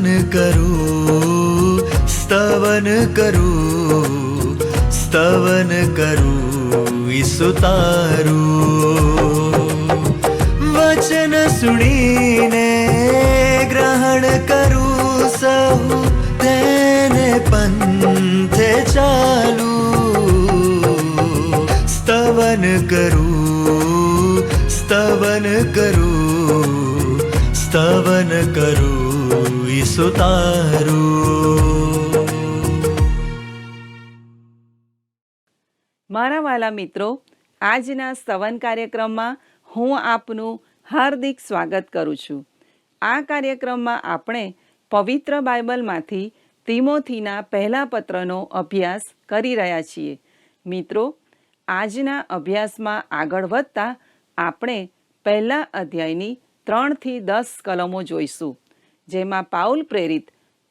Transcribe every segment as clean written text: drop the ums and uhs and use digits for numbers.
સ્તવન કરું, સ્તવન કરું, સ્તવન કરું ઈસુ તારું. વચન સુણીને ગ્રહણ કરું સહુ, તેને પંથે ચાલું. સ્તવન કરું, સ્તવન કરું, સ્તવન કરું ઈસુ તારું. મારા વાલા મિત્રો, આજના સ્તવન કાર્યક્રમમાં હું આપનું હાર્દિક સ્વાગત કરું છું. આ કાર્યક્રમમાં આપણે પવિત્ર બાઇબલમાંથી તિમોથીના પહેલા પત્રનો અભ્યાસ કરી રહ્યા છીએ. મિત્રો, આજના અભ્યાસમાં આગળ વધતા આપણે પહેલા અધ્યાયની 3 થી 10 કલમો જોઈશું, જેમાં પાઉલ પ્રેરિત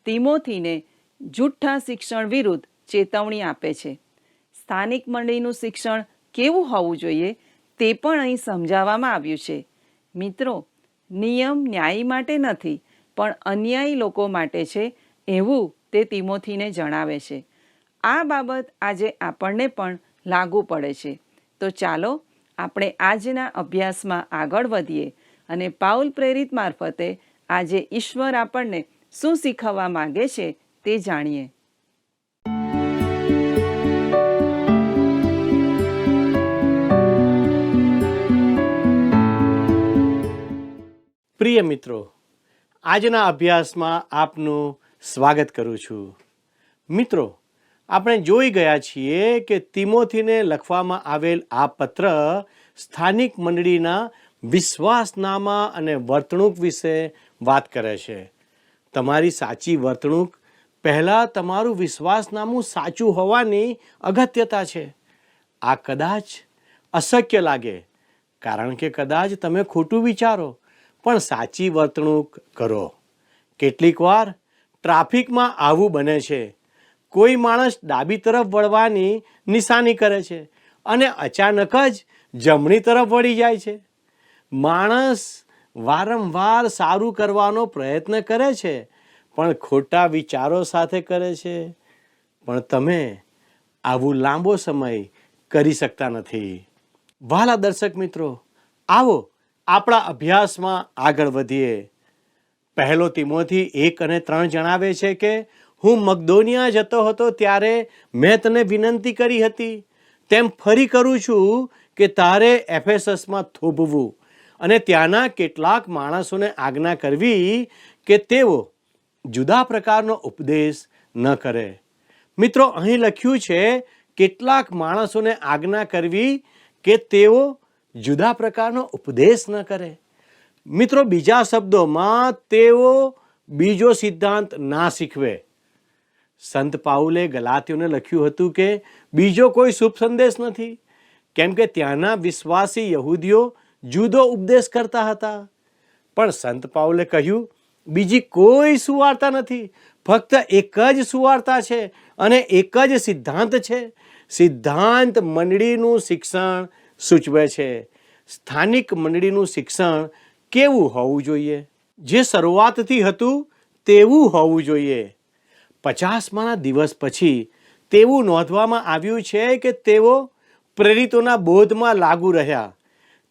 તિમોથીને જૂઠ્ઠા શિક્ષણ વિરુદ્ધ ચેતવણી આપે છે. સ્થાનિક મંડળીનું શિક્ષણ કેવું હોવું જોઈએ તે પણ અહીં સમજાવવામાં આવ્યું છે. મિત્રો, નિયમ ન્યાયી માટે નથી પણ અન્યાયી લોકો માટે છે, એવું તે તિમોથીને જણાવે છે. આ બાબત આજે આપણને પણ લાગુ પડે છે. તો ચાલો આપણે આજના અભ્યાસમાં આગળ વધીએ અને પાઉલ પ્રેરિત મારફતે આજે ઈશ્વર આપણને શું શીખવવા માંગે છે તે જાણીએ. પ્રિય મિત્રો, આજના અભ્યાસમાં આપનું સ્વાગત કરું છું. મિત્રો, આપણે જોઈ ગયા છીએ કે તિમોથીને લખવામાં આવેલ આ પત્ર સ્થાનિક મંડળીના વિશ્વાસનામા અને વર્તણૂક વિશે વાત કરે છે. તમારી સાચી વર્તણૂક પહેલાં તમારું વિશ્વાસનામું સાચું હોવાની અગત્યતા છે. આ કદાચ અશક્ય લાગે, કારણ કે કદાચ તમે ખોટું વિચારો પણ સાચી વર્તણૂક કરો. કેટલીક વાર ટ્રાફિકમાં આવું બને છે. કોઈ માણસ ડાબી તરફ વળવાની નિશાની કરે છે અને અચાનક જ જમણી તરફ વળી જાય છે. માણસ વારંવાર સારું કરવાનો પ્રયત્ન કરે છે પણ ખોટા વિચારો સાથે કરે છે. પણ તમે આવું લાંબો સમય કરી શકતા નથી. વહાલા દર્શક મિત્રો, આવો આપણા અભ્યાસમાં આગળ વધીએ. પહેલો તિમોથી 1 અને 3 જણાવે છે કે હું મકદોનિયા જતો હતો ત્યારે મેં તને વિનંતી કરી હતી, તેમ ફરી કરું છું કે તારે એફેસસમાં થોભવું અને ત્યાંના કેટલાક માણસોને આજ્ઞા કરવી કે તેઓ જુદા પ્રકારનો ઉપદેશ ન કરે. મિત્રો, અહીં લખ્યું છે કેટલાક માણસોને આજ્ઞા કરવી કે તેઓ જુદા પ્રકારનો ઉપદેશ ન કરે. મિત્રો, બીજા શબ્દોમાં તેઓ બીજો સિદ્ધાંત ના શીખવે. સંત પાઉલે ગલાતીઓને લખ્યું હતું કે બીજો કોઈ શુભ સંદેશ નથી, કેમ કે ત્યાંના વિશ્વાસી યહૂદીઓ જુદો ઉપદેશ કરતા હતા. પણ સંત પાઉલે કહ્યું બીજી કોઈ સુવાર્તા નથી, ફક્ત એક જ સુવાર્તા છે અને એક જ સિદ્ધાંત છે. સિદ્ધાંત મંડળીનું શિક્ષણ સૂચવે છે. સ્થાનિક મંડળીનું શિક્ષણ કેવું હોવું જોઈએ? જે શરૂઆતથી હતું તેવું હોવું જોઈએ. 50માના દિવસ પછી તેવું નોંધવામાં આવ્યું છે કે તેઓ પ્રેરિતોના બોધમાં લાગુ રહ્યા.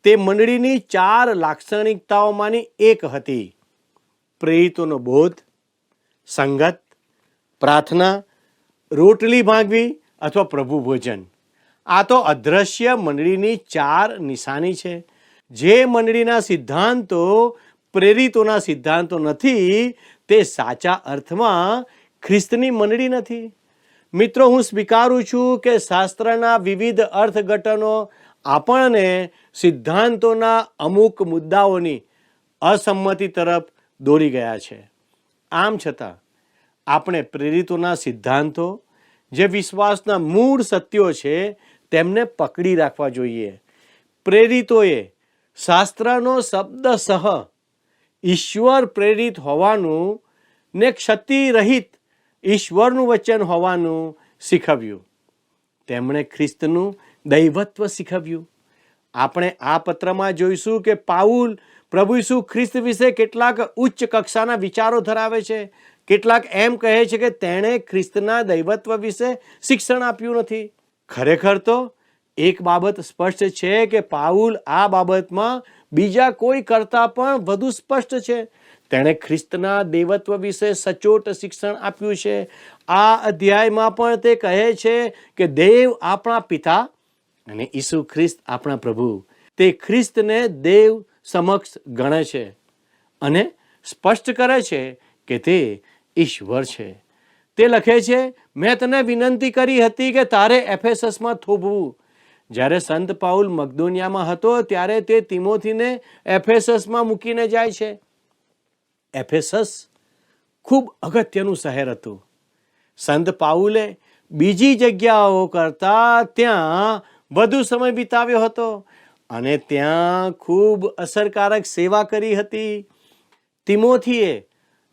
તે મંડળીની 4 લાક્ષણિકતાઓમાંની એક હતી: પ્રેરિતોનો બોધ, સંગત, પ્રાર્થના, રોટલી ભાંગવી અથવા પ્રભુ ભોજન. આ તો અદ્રશ્ય મંડળીની 4 નિશાની છે. જે મંડળીના સિદ્ધાંતો પ્રેરિતોના સિદ્ધાંતો નથી તે સાચા અર્થમાં ખ્રિસ્તની મંડળી નથી. મિત્રો, હું સ્વીકારું છું કે શાસ્ત્રના વિવિધ અર્થઘટનો આપણને સિદ્ધાંતોના અમુક મુદ્દાઓની અસંમતિ તરફ દોરી ગયા છે. આમ છતાં આપણે પ્રેરિતોના સિદ્ધાંતો, જે વિશ્વાસના મૂળ સત્યો છે, તેમને પકડી રાખવા જોઈએ. પ્રેરિતોએ શાસ્ત્રનો શબ્દસહ ઈશ્વર પ્રેરિત હોવાનું ને ક્ષતિરહિત ઈશ્વરનું વચન હોવાનું શીખવ્યું. તેમણે ખ્રિસ્તનું દૈવત્વ શીખવ્યું. આપણે આ પત્રમાં જોઈશું કે પાઉલ પ્રભુ ઈસુ ખ્રિસ્ત વિશે કેટલાક ઉચ્ચ કક્ષાના વિચારો ધરાવે છે. કેટલાક એમ કહે છે કે તેણે ખ્રિસ્તના દૈવત્વ વિશે શિક્ષણ આપ્યું નથી. ખરેખર તો એક બાબત સ્પષ્ટ છે કે પાઉલ આ બાબતમાં બીજા કોઈ કરતાં પણ વધુ સ્પષ્ટ છે. તેણે ખ્રિસ્તના દૈવત્વ વિશે સચોટ શિક્ષણ આપ્યું છે. આ અધ્યાયમાં પણ તે કહે છે કે દેવ આપણા પિતા અને ઈસુ ખ્રિસ્ત આપણા પ્રભુ, તે ખ્રિસ્તને દેવ સમક્ષ ગણે છે અને સ્પષ્ટ કરે છે કે તે ઈશ્વર છે. તે લખે છે, મેં તને વિનંતી કરી હતી કે તારે એફેસસમાં થોભવું. જ્યારે સંત પાઉલ મકદોનિયામાં હતો ત્યારે તે તિમોથીને એફેસસમાં મૂકીને જાય છે. એફેસસ ખૂબ અગત્યનું શહેર હતું. સંત પાઉલે બીજી જગ્યાઓ કરતાં ત્યાં વધુ સમય વિતાવ્યો હતો અને ત્યાં ખૂબ અસરકારક સેવા કરી હતી. તિમોથીએ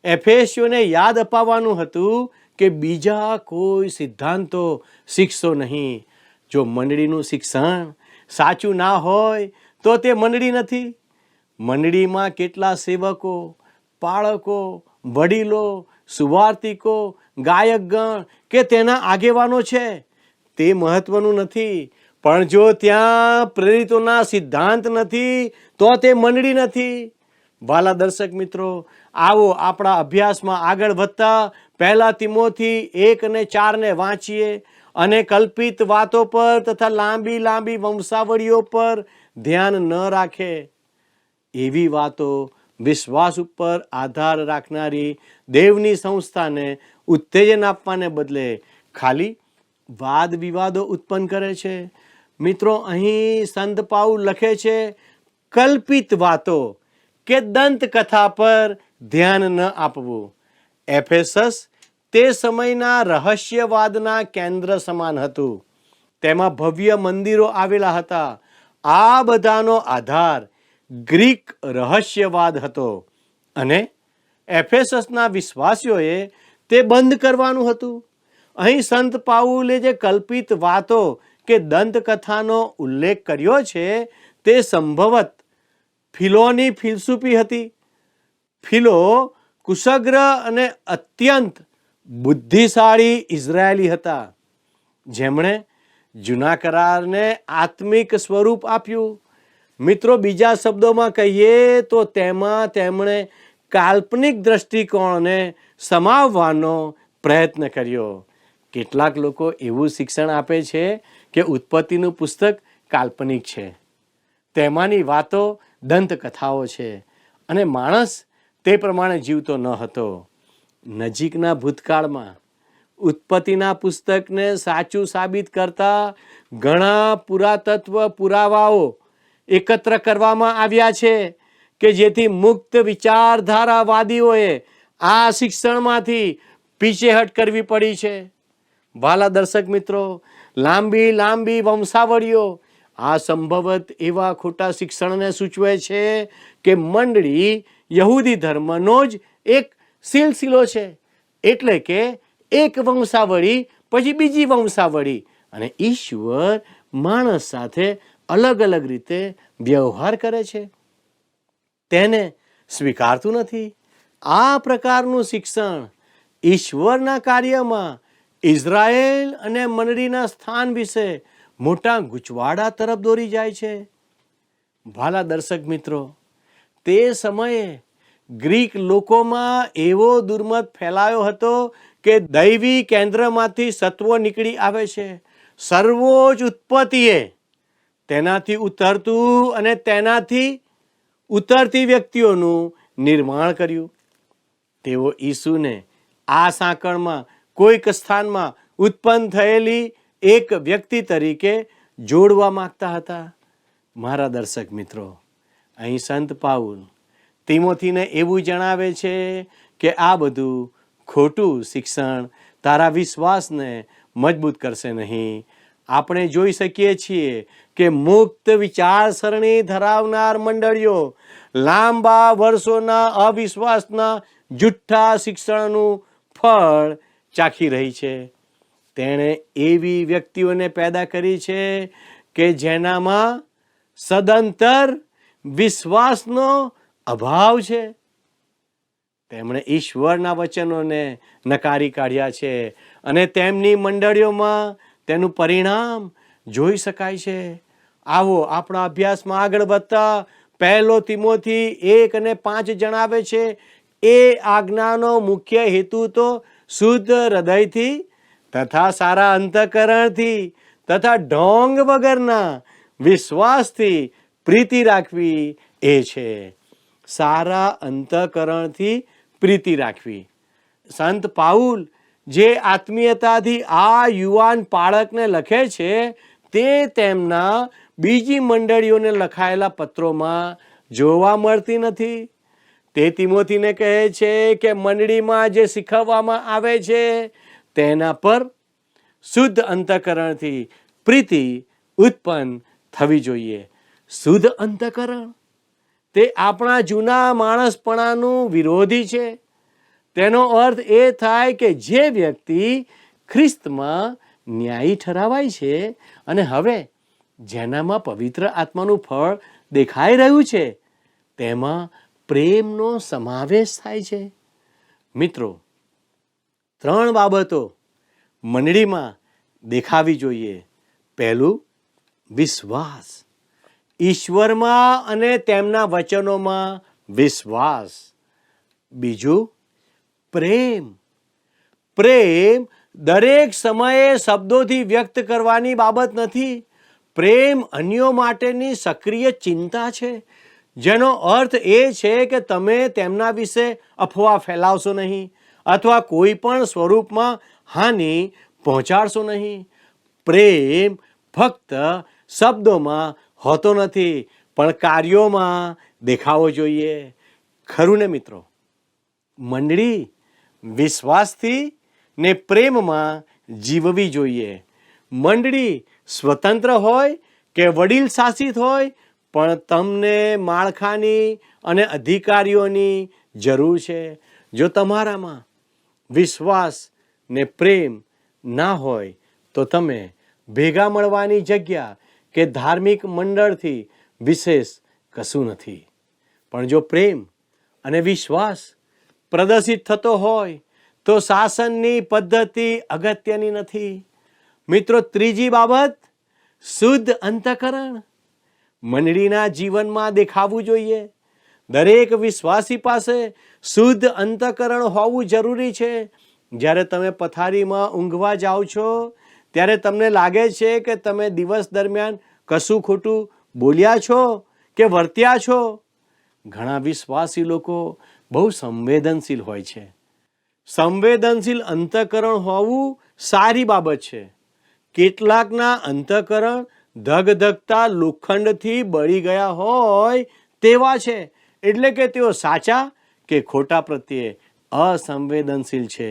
એફેસીઓને યાદ અપાવવાનું હતું કે બીજા કોઈ સિદ્ધાંતો શીખશો નહીં. જો મંડળીનું શિક્ષણ સાચું ના હોય તો તે મંડળી નથી. મંડળીમાં કેટલા સેવકો, પાળકો, વડીલો, સુવાર્તિકો, ગાયકગણ કે તેના આગેવાનો છે તે મહત્વનું નથી, પણ જો ત્યાં પ્રેરિતોના સિદ્ધાંત નથી તો તે મંડળી નથી. વાલા દર્શક મિત્રો, આવો આપણા અભ્યાસમાં આગળ વધતા 1 તિમોથી 1 અને 4 વાંચીએ અને કલ્પિત વાતો પર તથા લાંબી લાંબી વંશાવળીઓ પર ધ્યાન ન રાખે. એવી વાતો વિશ્વાસ ઉપર આધાર રાખનારી દેવની સંસ્થાને ઉત્તેજન આપવાને બદલે ખાલી વાદ વિવાદો ઉત્પન્ન કરે છે. મિત્રો, અહીં સંત પાઉલ લખે છે, કલ્પિત વાતો કે દંતકથા પર ધ્યાન ન આપવું. એફેસસ તે સમયના રહસ્યવાદના કેન્દ્ર સમાન હતું. તેમાં ભવ્ય મંદિરો આવેલા હતા. આ બધાનો આધાર ગ્રીક રહસ્યવાદ હતો અને એફેસસના વિશ્વાસીઓએ તે બંધ કરવાનું હતું. અહીં સંત પાઉલે જે કલ્પિત વાતો કે દંતકથાનો ઉલ્લેખ કર્યો છે તે સંભવત ફિલોની ફિલસૂફી હતી. ફિલો કુશગ્ર અને અત્યંત બુદ્ધિશાળી ઇઝરાયેલી હતા, જેમણે જૂના કરારને આત્મિક સ્વરૂપ આપ્યું. મિત્રો, બીજા શબ્દોમાં કહીએ તો તેમાં તેમણે કાલ્પનિક દ્રષ્ટિકોણને સમાવવાનો પ્રયત્ન કર્યો. કેટલાક લોકો એવું શિક્ષણ આપે છે કે ઉત્પત્તિનું પુસ્તક કાલ્પનિક છે, તેમાંની વાતો દંતકથાઓ છે અને માણસ તે પ્રમાણે જીવતો ન હતો. નજીકના ભૂતકાળમાં ઉત્પત્તિના પુસ્તકને સાચું સાબિત કરતા ઘણા પુરાતત્વ પુરાવાઓ એકત્ર કરવામાં આવ્યા છે કે જેથી મુક્ત વિચારધારાવાદીઓએ આ શિક્ષણમાંથી પીછેહટ કરવી પડી છે. વાલા દર્શક મિત્રો, લાંબી લાંબી વંશાવળીઓ આ સંભવત એવા ખોટા શિક્ષણને સૂચવે છે કે મંડળી યહૂદી ધર્મનો જ એક સિલસિલો છે, એટલે કે એક વંશાવળી પછી બીજી વંશાવળી, અને ઈશ્વર માણસ સાથે અલગ અલગ રીતે વ્યવહાર કરે છે, તેને સ્વીકારતું નથી. આ પ્રકારનું શિક્ષણ ઈશ્વરના કાર્યમાં ઇઝરાયેલ અને મંડળીના સ્થાન વિશે મોટા ગૂંચવાડા તરફ દોરી જાય છે. ભાલા દર્શક મિત્રો, તે સમયે ગ્રીક લોકોમાં એવો દુર્મત ફેલાયો હતો કે દૈવી કેન્દ્રમાંથી સત્વો નીકળી આવે છે. સર્વોચ્ચ ઉત્પત્તિએ તેનાથી ઉતરતું અને તેનાથી ઉતરતી વ્યક્તિઓનું નિર્માણ કર્યું. તેઓ ઈસુને આ સાંકળમાં કોઈક સ્થાનમાં ઉત્પન્ન થયેલી એક વ્યક્તિ તરીકે જોડવા માંગતા હતા. મારા દર્શક મિત્રો, અહીં સંત પાઉલ તિમોથીને એવું જણાવે છે કે આ બધું ખોટું શિક્ષણ તારા વિશ્વાસને મજબૂત કરશે નહીં. આપણે જોઈ શકીએ છીએ કે મુક્ત વિચારસરણી ધરાવનાર મંડળીઓ લાંબા વર્ષોના અવિશ્વાસના જુઠ્ઠા શિક્ષણનું ફળ ચાખી રહી છે. તેણે એવી વ્યક્તિઓને પેદા કરી છે કે જેનામાં સદંતર વિશ્વાસનો અભાવ છે. તેમણે ઈશ્વરના વચનોને નકારી કાઢ્યા છે અને તેમની મંડળીઓમાં તેનું પરિણામ જોઈ શકાય છે. આવો આપણા અભ્યાસમાં આગળ વધતા 1 તિમોથી 1:5 જણાવે છે, એ આજ્ઞાનો મુખ્ય હેતુ તો શુદ્ધ હૃદયથી તથા સારા અંતઃકરણથી તથા ઢોંગ વગરના વિશ્વાસથી પ્રીતિ રાખવી એ છે. સારા અંતઃકરણથી પ્રીતિ રાખવી. સંત પાઉલ જે આત્મીયતાથી આ યુવાન બાળકને લખે છે, તે તેમના બીજી મંડળીઓને લખાયેલા પત્રોમાં જોવા મળતી નથી. તે તિમોથીને કહે છે કે મંડળીમાં જે શીખવવામાં આવે છે તેના પર શુદ્ધ અંતઃકરણથી પ્રીતિ ઉત્પન્ન થવી જોઈએ. શુદ્ધ અંતઃકરણ તે આપણા જૂના માણસપણાનું વિરોધી છે. તેનો અર્થ એ થાય કે જે વ્યક્તિ ખ્રિસ્તમાં ન્યાયી ઠરાવાય છે અને હવે જેનામાં પવિત્ર આત્માનું ફળ દેખાઈ રહ્યું છે, તેમાં પ્રેમનો સમાવેશ થાય છે. મિત્રો, 3 બાબતો મંડળીમાં દેખાવી જોઈએ. પહેલું, વિશ્વાસ. ઈશ્વરમાં અને તેમના વચનોમાં વિશ્વાસ. બીજું, પ્રેમ. પ્રેમ દરેક સમયે શબ્દોથી વ્યક્ત કરવાની બાબત નથી. પ્રેમ અન્યો માટેની સક્રિય ચિંતા છે, જેનો અર્થ એ છે કે તમે તેમના વિશે અફવા ફેલાવશો નહીં અથવા કોઈ પણ સ્વરૂપમાં હાનિ પહોંચાડશો નહીં. પ્રેમ ફક્ત શબ્દોમાં હોતો નથી, પણ કાર્યોમાં દેખાવો જોઈએ. ખરું ને મિત્રો? મંડળી વિશ્વાસથી ને પ્રેમમાં જીવવી જોઈએ. મંડળી સ્વતંત્ર હોય કે વડીલ શાસિત હોય, પણ તમને માળખાની અને અધિકારીઓની જરૂર છે. જો તમારામાં વિશ્વાસ ને પ્રેમ ના હોય તો તમે ભેગા મળવાની જગ્યા કે ધાર્મિક મંડળથી વિશેષ કશું નથી. પણ જો પ્રેમ અને વિશ્વાસ પ્રદર્શિત થતો હોય તો શાસનની પદ્ધતિ અગત્યની નથી. મિત્રો, ત્રીજી બાબત, શુદ્ધ અંતઃકરણ મંડળીના જીવનમાં દેખાવું જોઈએ. દરેક વિશ્વાસી પાસે શુદ્ધ અંતઃકરણ હોવું જરૂરી છે. જ્યારે તમે પથારીમાં ઊંઘવા જાઓ છો ત્યારે તમને લાગે છે કે તમે દિવસ દરમિયાન કશું ખોટું બોલ્યા છો કે વર્ત્યા છો. ઘણા વિશ્વાસી લોકો બહુ સંવેદનશીલ હોય છે. સંવેદનશીલ અંતઃકરણ હોવું સારી બાબત છે. કેટલાકના અંતઃકરણ ધગધગતા લોખંડથી બળી ગયા હોય તેવા છે, એટલે કે તેઓ સાચા કે ખોટા પ્રત્યે અસંવેદનશીલ છે.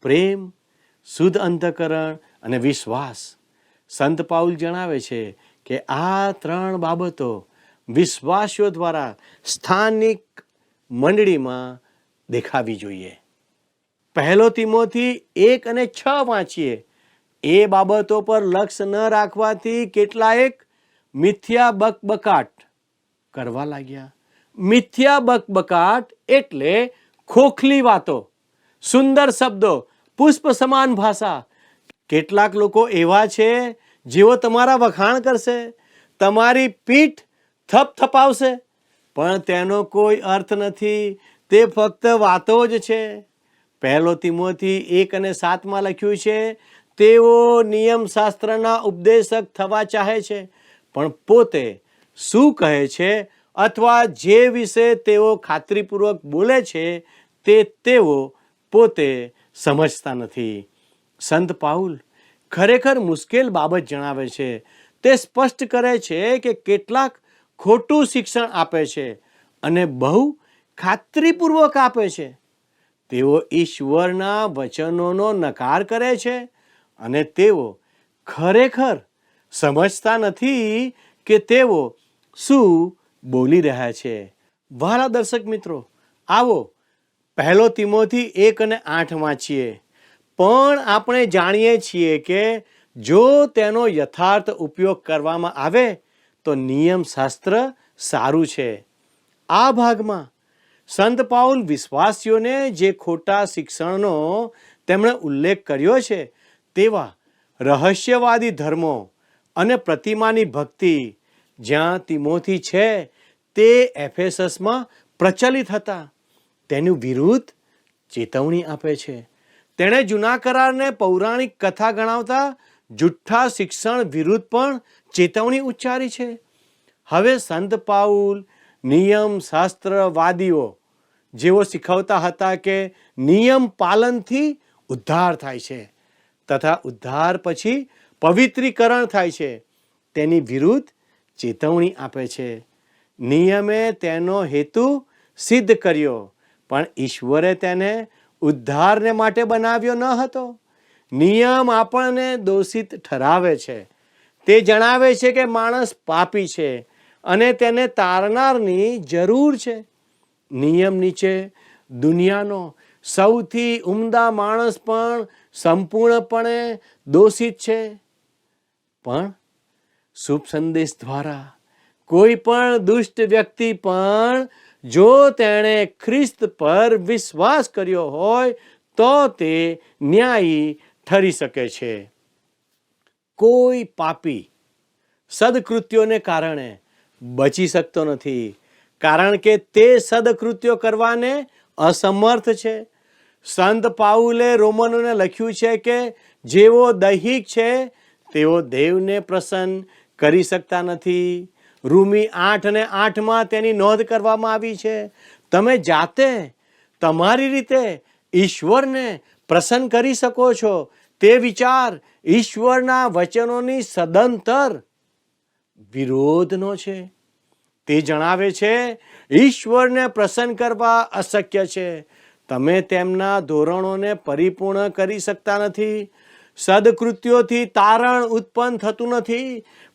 પ્રેમ, શુદ્ધ અંતઃકરણ અને વિશ્વાસ. સંત પાઉલ જણાવે છે કે આ 3 બાબતો વિશ્વાસીઓ દ્વારા સ્થાનિક મંડળીમાં દેખાવી જોઈએ. 1 તિમોથી 1:6 વાંચીએ. એ બાબતો પર લક્ષ્ય ન રાખવાથી કેટલાક મિથ્યા બકબકાટ કરવા લાગ્યા. મિથ્યા બકબકાટ એટલે ખોખલી વાતો, સુંદર શબ્દો, પુષ્પ સમાન ભાષા. કેટલાક લોકો એવા છે જેઓ તમારા વખાણ કરશે, તમારી પીઠ થપથપાવશે, પણ તેનો કોઈ અર્થ નથી. તે ફક્ત વાતો જ છે. 1 તિમોથી 1:7 લખ્યું છે, તેઓ નિયમશાસ્ત્રના ઉપદેશક થવા ચાહે છે, પણ પોતે શું કહે છે અથવા જે વિશે તેઓ ખાતરીપૂર્વક બોલે છે તે તેઓ પોતે સમજતા નથી. સંત પાઉલ ખરેખર મુશ્કેલ બાબત જણાવે છે. તે સ્પષ્ટ કરે છે કે કેટલાક ખોટું શિક્ષણ આપે છે અને બહુ ખાતરીપૂર્વક આપે છે. તેઓ ઈશ્વરના વચનોનો નકાર કરે છે અને તેઓ ખરેખર સમજતા નથી કે તેઓ શું બોલી રહ્યા છે. વહાલા દર્શક મિત્રો, આવો 1 તિમોથી 1:8 વાંચીએ. પણ આપણે જાણીએ છીએ કે જો તેનો યથાર્થ ઉપયોગ કરવામાં આવે તો નિયમશાસ્ત્ર સારું છે. આ ભાગમાં સંત પાઉલ વિશ્વાસીઓને જે ખોટા શિક્ષણનો તેમણે ઉલ્લેખ કર્યો છે તેવા રહસ્યવાદી ધર્મો અને પ્રતિમાની ભક્તિ જ્યાં તિમોથી છે તે એફેસસમાં પ્રચલિત હતા તેનું વિરુદ્ધ ચેતવણી આપે છે. તેણે જૂના કરારને પૌરાણિક કથા ગણાવતા જુઠ્ઠા શિક્ષણ વિરુદ્ધ પણ ચેતવણી ઉચ્ચારી છે. હવે સંત પાઉલ નિયમ શાસ્ત્રવાદીઓ જેઓ શીખવતા હતા કે નિયમ પાલનથી ઉદ્ધાર થાય છે તથા ઉદ્ધાર પછી પવિત્રીકરણ થાય છે તેની વિરુદ્ધ ચેતવણી આપે છે. નિયમે તેનો હેતુ સિદ્ધ કર્યો પણ ઈશ્વરે તેને ઉદ્ધારને માટે બનાવ્યો ન હતો. નિયમ આપણને દોષિત ઠરાવે છે. તે જણાવે છે કે માણસ પાપી છે અને તેને તારનારની જરૂર છે. નિયમ નીચે દુનિયાનો સૌથી ઉમદા માણસ પણ સંપૂર્ણપણે દોષિત છે. પણ શુભ સંદેશ દ્વારા કોઈ પણ દુષ્ટ વ્યક્તિ પણ જો તેણે ખ્રિસ્ત પર વિશ્વાસ કર્યો હોય તો તે ન્યાયી ઠરી શકે છે. કોઈ પાપી સદકૃત્યોને કારણે બચી શકતો નથી કારણ કે તે સદકૃત્યો કરવાને અસમર્થ છે. સંત પાઉલે રોમનોને લખ્યું છે કે જેઓ દૈહિક છે તેઓ દેવને પ્રસન્ન કરી શકતા નથી. રૂમી 8:8 તેની નોંધ કરવામાં આવી છે. તમે જાતે તમારી રીતે ઈશ્વરને પ્રસન્ન કરી શકો છો તે વિચાર ઈશ્વરના વચનોની સદંતર વિરોધનો છે. તે જણાવે છે ઈશ્વરને પ્રસન્ન કરવા અશક્ય છે. તમે તેમના ધોરણોને પરિપૂર્ણ કરી શકતા નથી. સદકૃત્યોથી તારણ ઉત્પન્ન થતું નથી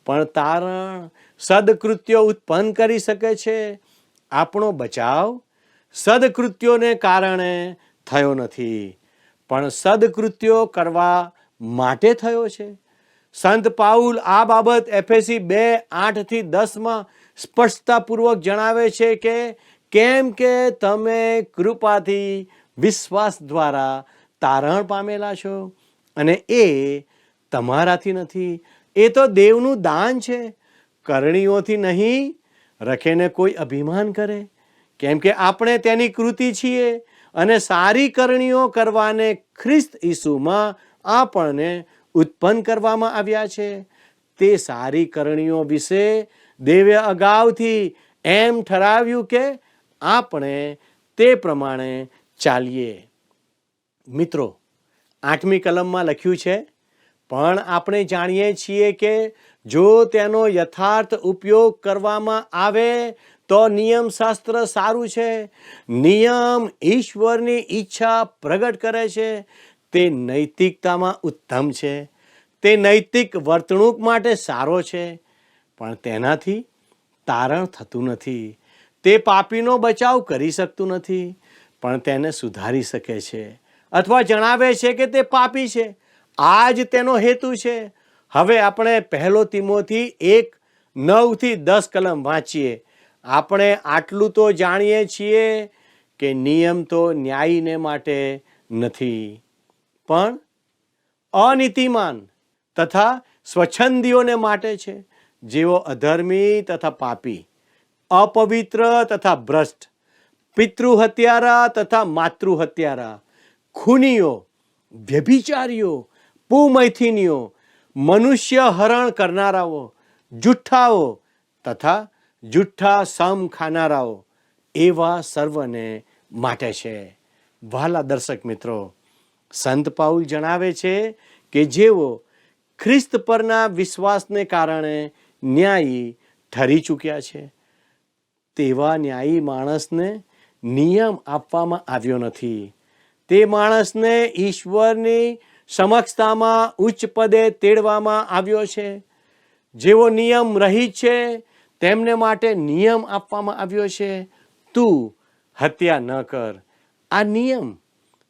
પણ તારણ સદકૃત્યો ઉત્પન્ન કરી શકે છે. આપણો બચાવ સદકૃત્યોને કારણે થયો નથી પણ સદકૃત્યો કરવા માટે થયો છે. સંત પાઉલ આ બાબત એફેસી 2:8-10 સ્પષ્ટતાપૂર્વક જણાવે છે કે કેમ કે તમે કૃપાથી વિશ્વાસ દ્વારા તારણ પામેલા છો અને એ તમારાથી નથી, એ તો દેવનું દાન છે, કરણીઓથી નહીં, રખેને કોઈ અભિમાન કરે. કેમ કે આપણે તેની કૃતિ છીએ અને સારી કરણીઓ કરવાને ખ્રિસ્ત ઈસુમાં આપણને ઉત્પન્ન કરવામાં આવ્યા છે. તે સારી કરણીઓ વિશે દેવે અગાઉથી એમ ઠરાવ્યું કે આપણે તે પ્રમાણે ચાલીએ. મિત્રો, 8મી કલમમાં લખ્યું છે, પણ આપણે જાણીએ છીએ કે જો તેનો યથાર્થ ઉપયોગ કરવામાં આવે તો નિયમશાસ્ત્ર સારું છે. નિયમ ઈશ્વરની ઈચ્છા પ્રગટ કરે છે. તે નૈતિકતામાં ઉત્તમ છે. તે નૈતિક વર્તણૂક માટે સારો છે પણ તેનાથી તારણ થતું નથી. તે પાપીનો બચાવ કરી શકતું નથી પણ તેને સુધારી શકે છે અથવા જણાવે છે કે તે પાપી છે. આ જ તેનો હેતુ છે. હવે આપણે 1 તિમોથી 1:9-10 કલમ વાંચીએ. આપણે આટલું તો જાણીએ છીએ કે નિયમ તો ન્યાયીને માટે નથી પણ અનીતિમાન તથા સ્વચ્છંદીઓને માટે છે, જેઓ અધર્મી તથા પાપી, અપવિત્ર તથા ભ્રષ્ટ, પિતૃહત્યારા તથા માતૃહત્યારા, ખૂનીઓ, વ્યભિચારીઓ, પુમૈથિનીઓ, મનુષ્ય હરણ કરનારાઓ, જુઠ્ઠાઓ તથા જુઠ્ઠા સમ ખાનારાઓ એવા સર્વને માટે છે. વહાલા દર્શક મિત્રો, સંત પાઉલ જણાવે છે કે જેઓ ખ્રિસ્ત પરના વિશ્વાસને કારણે ન્યાયી ઠરી ચૂક્યા છે તેવા ન્યાયી માણસને નિયમ આપવામાં આવ્યો નથી. તે માણસને ઈશ્વરની સમક્ષતામાં ઉચ્ચ પદે તેડવામાં આવ્યો છે. જેઓ નિયમ રહિત છે તેમને માટે નિયમ આપવામાં આવ્યો છે, તું હત્યા ન કર. આ નિયમ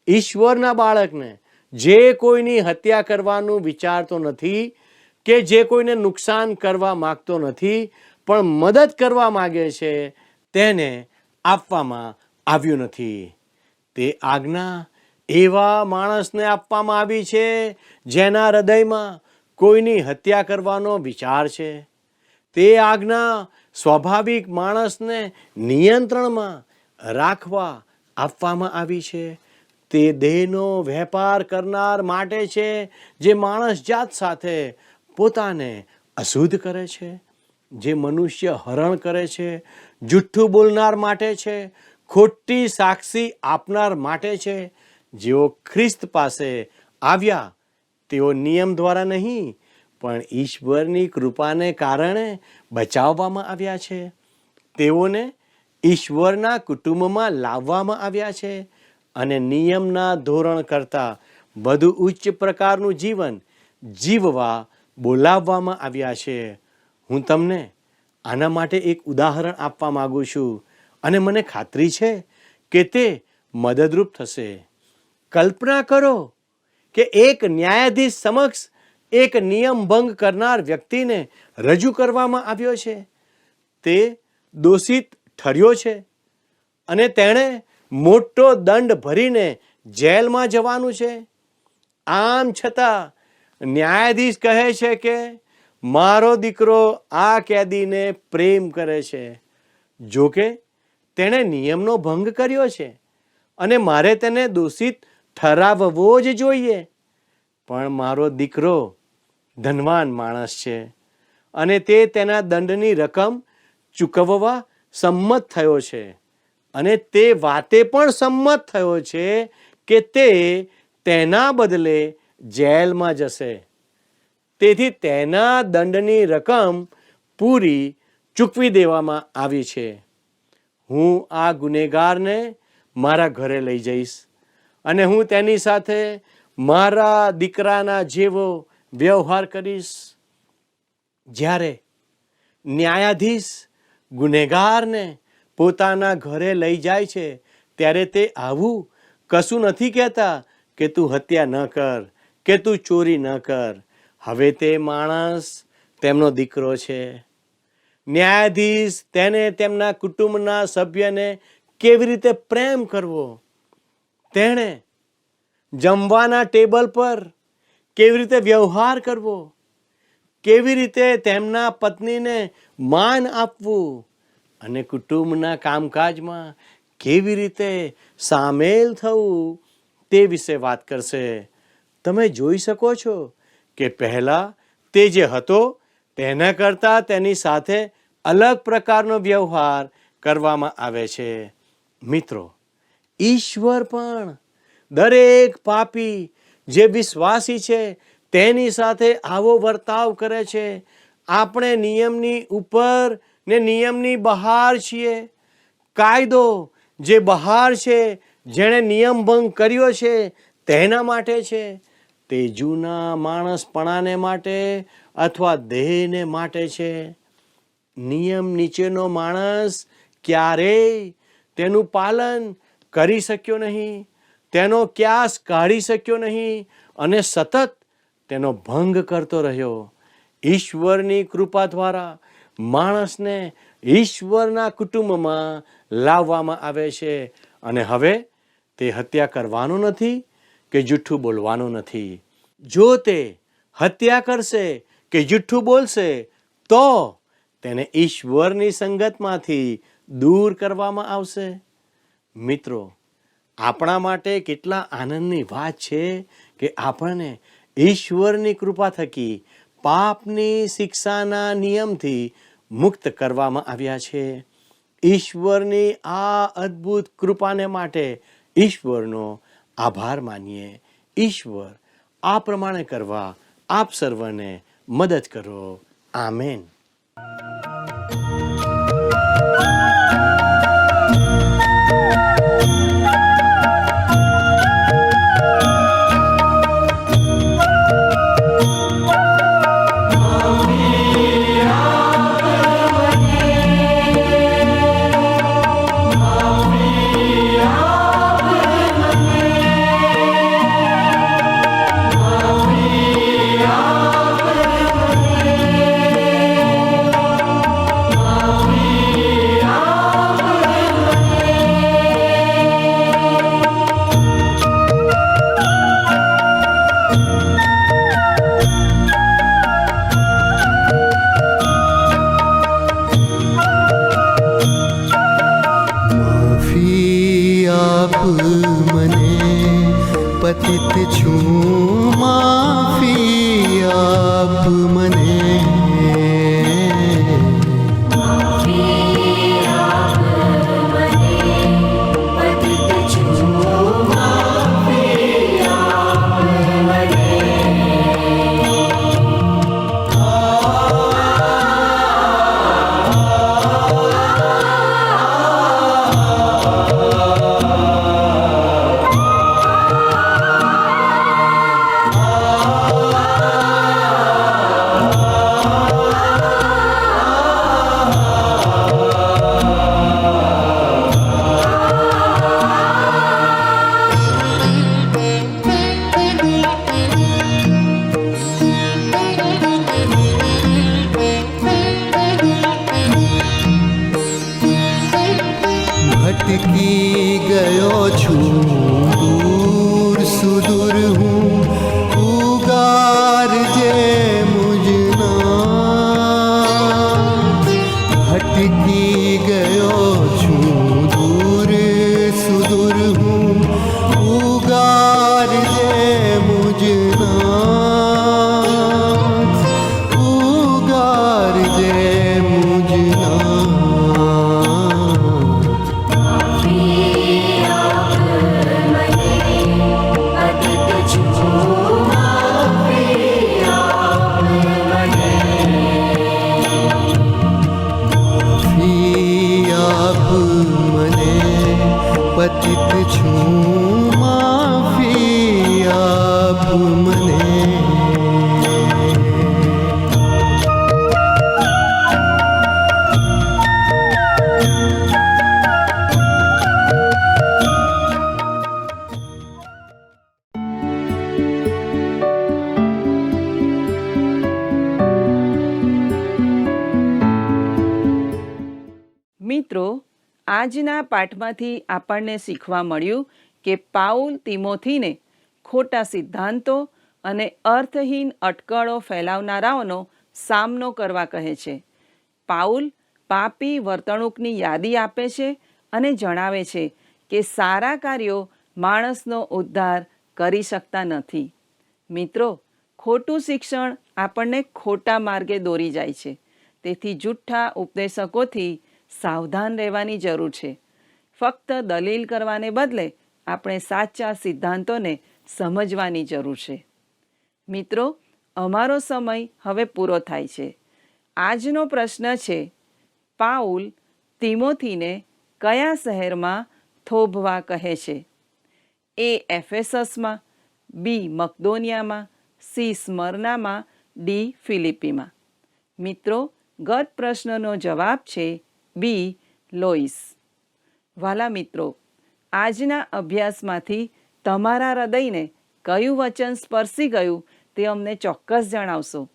ઈશ્વરના બાળકને જે કોઈની હત્યા કરવાનું વિચારતો નથી કે જે કોઈને નુકસાન કરવા માગતો નથી પણ મદદ કરવા માગે છે તેને આપવામાં આવ્યું નથી. તે આજ્ઞા એવા માણસને આપવામાં આવી છે જેના હૃદયમાં કોઈની હત્યા કરવાનો વિચાર છે. તે આજ્ઞા સ્વાભાવિક માણસને નિયંત્રણમાં રાખવા આપવામાં આવી છે. તે દેહનો વેપાર કરનાર માટે છે, જે માણસ જાત સાથે પોતાને અશુદ્ધ કરે છે, જે મનુષ્ય હરણ કરે છે, જુઠ્ઠું બોલનાર માટે છે, ખોટી સાક્ષી આપનાર માટે છે. જેઓ ખ્રિસ્ત પાસે આવ્યા તેઓ નિયમ દ્વારા નહીં પણ ઈશ્વરની કૃપાને કારણે બચાવવામાં આવ્યા છે. તેઓને ઈશ્વરના કુટુંબમાં લાવવામાં આવ્યા છે અને નિયમના ધોરણ કરતાં વધુ ઉચ્ચ પ્રકારનું જીવન જીવવા બોલાવવામાં આવ્યા છે. હું તમને આના માટે એક ઉદાહરણ આપવા માગું છું અને મને ખાતરી છે કે તે મદદરૂપ થશે. કલ્પના કરો કે એક ન્યાયાધીશ સમક્ષ એક નિયમ ભંગ કરનાર વ્યક્તિને રજૂ કરવામાં આવ્યો છે. તે દોષિત ઠર્યો છે અને તેણે મોટો દંડ ભરીને જેલમાં જવાનું છે. આમ છતાં ન્યાયાધીશ કહે છે કે મારો દીકરો આ કેદીને પ્રેમ કરે છે, જો કે તેણે નિયમનો ભંગ કર્યો છે અને મારે તેને દોષિત ઠરાવવો જ જોઈએ. પણ મારો દીકરો ધનવાન માણસ છે અને તે તેના દંડની રકમ ચૂકવવા સંમત થયો છે અને તે વાતે પણ સંમત થયો છે કે તે તેના બદલે જેલમાં જશે. તેથી તેના દંડની રકમ પૂરી ચૂકવી દેવામાં આવી છે. હું આ ગુનેગારને મારા ઘરે લઈ જઈશ અને હું તેની સાથે મારા દીકરાના જેવો વ્યવહાર કરીશ. જ્યારે ન્યાયાધીશ ગુનેગારને પોતાના ઘરે લઈ જાય છે ત્યારે તે આવું કશું નથી કહેતા કે તું હત્યા ન કર, કે તું ચોરી ન કર. હવે તે માણસ તેમનો દીકરો છે. ન્યાયાધીશ તેને તેમના કુટુંબના સભ્યને કેવી રીતે પ્રેમ કરવો, તેણે જમવાના ટેબલ પર કેવી રીતે વ્યવહાર કરવો, કેવી રીતે તેમના પત્નીને માન આપવું અને કુટુંબના કામકાજમાં કેવી રીતે સામેલ થવું તે વિશે વાત કરશે. તમે જોઈ શકો છો કે પહેલાં તે જે હતો તેના કરતાં તેની સાથે અલગ પ્રકારનો વ્યવહાર કરવામાં આવે છે. મિત્રો, ઈશ્વર પણ દરેક પાપી જે વિશ્વાસી છે તેની સાથે આવો વર્તાવ કરે છે. આપણે નિયમની ઉપર ને નિયમની બહાર છીએ. કાયદો જે બહાર છે, જેણે નિયમ ભંગ કર્યો છે તેના માટે છે. તે જૂના માણસપણાને માટે અથવા દેહને માટે છે. નિયમ નીચેનો માણસ ક્યારેય તેનું પાલન કરી શક્યો નહીં, તેનો ક્યાસ કાઢી શક્યો નહીં અને સતત તેનો ભંગ કરતો રહ્યો. ઈશ્વરની કૃપા દ્વારા માણસને ઈશ્વરના કુટુંબમાં લાવવામાં આવે છે અને હવે તે હત્યા કરવાનો નથી કે જુઠ્ઠું બોલવાનું નથી. જો તે હત્યા કરશે કે જુઠ્ઠું બોલશે તો તેને ઈશ્વરની સંગતમાંથી દૂર કરવામાં આવશે. મિત્રો, આપણા માટે કેટલા આનંદની વાત છે કે આપણને ઈશ્વરની કૃપા થકી પાપની શિક્ષાના નિયમથી મુક્ત કરવામાં આવ્યા છે. ઈશ્વરની આ અદ્ભુત કૃપાને માટે ઈશ્વરનો આભાર માનીએ. ઈશ્વર આ પ્રમાણે કરવા આપ સર્વને મદદ કરો. આમેન. પતિત છું, માફી આપ મને. ભટકી ગયો છું, દૂર સુદૂર હું, ઉગારજે મુજના. ભટકી ગયો છું, દૂર સુદૂર હું, ઉગારજે મુજના. ઉગારજે મુજના. પતિત છું, માફી આપ મને. મિત્રો, આજના પાઠમાંથી આપણને શીખવા મળ્યું કે પાઉલ તિમોથીને ખોટા સિદ્ધાંતો અને અર્થહીન અટકળો ફેલાવનારાઓનો સામનો કરવા કહે છે. પાઉલ પાપી વર્તણૂકની યાદી આપે છે અને જણાવે છે કે સારા કાર્યો માણસનો ઉદ્ધાર કરી શકતા નથી. મિત્રો, ખોટું શિક્ષણ આપણને ખોટા માર્ગે દોરી જાય છે. તેથી જૂઠ્ઠા ઉપદેશકોથી સાવધાન રહેવાની જરૂર છે. ફક્ત દલીલ કરવાને બદલે આપણે સાચા સિદ્ધાંતોને સમજવાની જરૂર છે. મિત્રો, અમારો સમય હવે પૂરો થાય છે. આજનો પ્રશ્ન છે, પાઉલ તિમોથીને કયા શહેરમાં થોભવા કહે છે? એ એફેસસમાં, બી મકદોનિયામાં, સી સ્મરનામાં, ડી ફિલિપીમાં. મિત્રો, ગત પ્રશ્નનો જવાબ છે બી લોઈસ. વાલા મિત્રો, આજના અભ્યાસમાંથી તમારા હૃદયને કયું વચન સ્પર્શી ગયું તે અમને ચોક્કસ જણાવશો.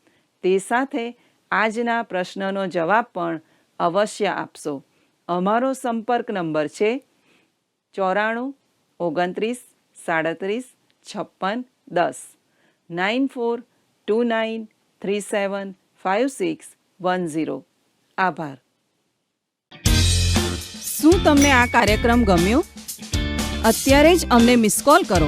તે સાથે આજના પ્રશ્નનો જવાબ પણ અવશ્ય આપશો. અમારો સંપર્ક નંબર છે 94 29 37 56 10 9429375610. આભાર. શું તમને આ કાર્યક્રમ ગમ્યો? અત્યારે જ અમને મિસ કોલ કરો.